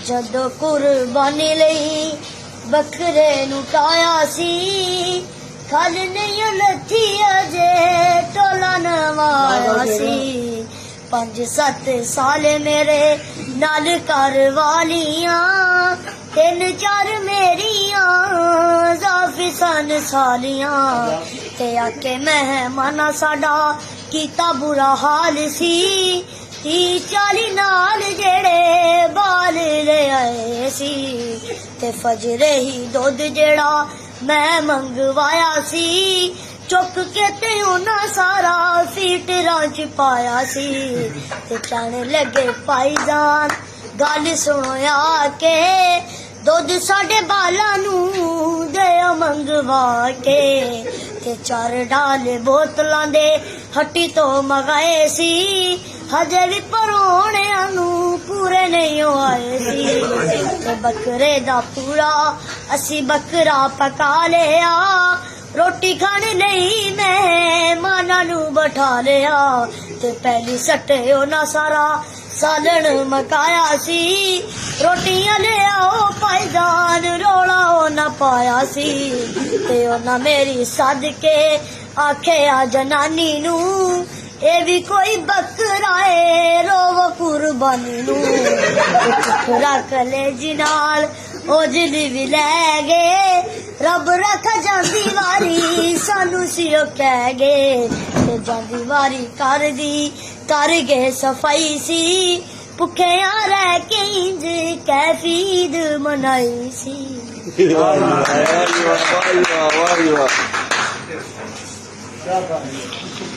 ਜਦੋਂ ਕੁਰਬਾਨੀ ਲਈ ਬੱਕਰੇ ਨੂੰ ਟਾਇਆ ਸੀ ਖਲ ਨਹੀਂ ਲੱਥੀ ਅਜੇ ਟੋਲਾ ਨਵਾਇਆ ਸੀ 5-7 ਸਾਲ ਮੇਰੇ ਨਾਲ ਘਰ ਵਾਲੀਆਂ 3-4 ਮੇਰੀਆਂ ਜ਼ਾਫੀ ਸਨ ਸਾਲੀਆਂ ਤੇ ਆਕੇ ਮਹਿਮਾਨਾ ਸਾਡਾ ਕੀਤਾ ਬੁਰਾ ਹਾਲ ਸੀ 30-40 ਨਾਲ ਜਿਹੜੇ ਬਾਲ ਲੈ ਆਏ ਸੀ ਤੇ ਫਜਰੇ ਹੀ ਦੁੱਧ ਜਿਹੜਾ ਮੈਂ ਮੰਗਵਾਇਆ ਸੀ ਚੁੱਕ ਕੇ ਤੇ ਉਹਨਾਂ ਸਾਰਾ ਫੀਟਰਾਂ ਚ ਪਾਇਆ ਸੀ ਤੇ ਕਹਿਣ ਲੱਗੇ ਭਾਈਜਾਨ ਗੱਲ ਸੁਣੋ ਆ ਕੇ ਦੁੱਧ ਸਾਡੇ ਬਾਲਾਂ ਨੂੰ ਦਿਓ ਮੰਗਵਾ ਕੇ ਤੇ 4 ਡਾਲੇ ਬੋਤਲਾਂ ਦੇ ਹੱਟੀ ਤੋਂ ਮਗਾਏ ਸੀ ਹਜੇ ਵੀ ਪਰੋਣਿਆਂ ਨੂੰ ਪੂਰੇ ਨਹੀਂ ਆਏ ਸੀ ਤੇ ਬੱਕਰੇ ਦਾ ਪੂਰਾ ਅਸੀਂ ਬੱਕਰਾ ਪਕਾ ਲਿਆ ਰੋਟੀ ਖਾਣ ਲਈ ਮਹਿਮਾਨਾਂ ਨੂੰ ਬਿਠਾ ਲਿਆ ਤੇ ਪਹਿਲੀ ਸੱਟੇ ਉਹਨਾਂ ਸਾਰਾ ਸਾਲਣ ਮਕਾਇਆ ਸੀ ਰੋਟੀਆਂ ਲਿਆਓ ਭਾਈਜਾਨ ਰੋਲਾ ਉਹਨਾਂ ਪਾਇਆ ਸੀ ਤੇ ਉਹਨਾਂ ਮੇਰੀ ਸਦਕੇ ਆਖਿਆ ਜਨਾਨੀ ਨੂੰ ਇਹ ਵੀ ਕੋਈ ਬੱਕਰਾ ਏ ਰੋਵ ਕੁਰਬਾਨੀ ਨੂੰ ਰੱਖ ਲੈ ਜੀ ਨਾਲ ਉਜਲੀ ਵੀ ਲੈ ਗਏ ਰੱਬ ਰੱਖ ਜਾਂਦੀ ਵਾਰੀ ਸਾਨੂੰ ਸਿਓ ਕਹਿ ਗਏ ਤੇ ਜਾਂਦੀ ਵਾਰੀ ਕਰਦੀ ਕਰ ਗਏ ਸਫਾਈ ਸੀ ਭੁੱਖਿਆਂ ਰਹਿ ਕੇ ਇੰਜ ਕੈਫੀਦ ਮਨਾਈ ਸੀ ਵਾਹ ਵਾਹ ਵਾਹ ਵਾਹ ਵਾਹ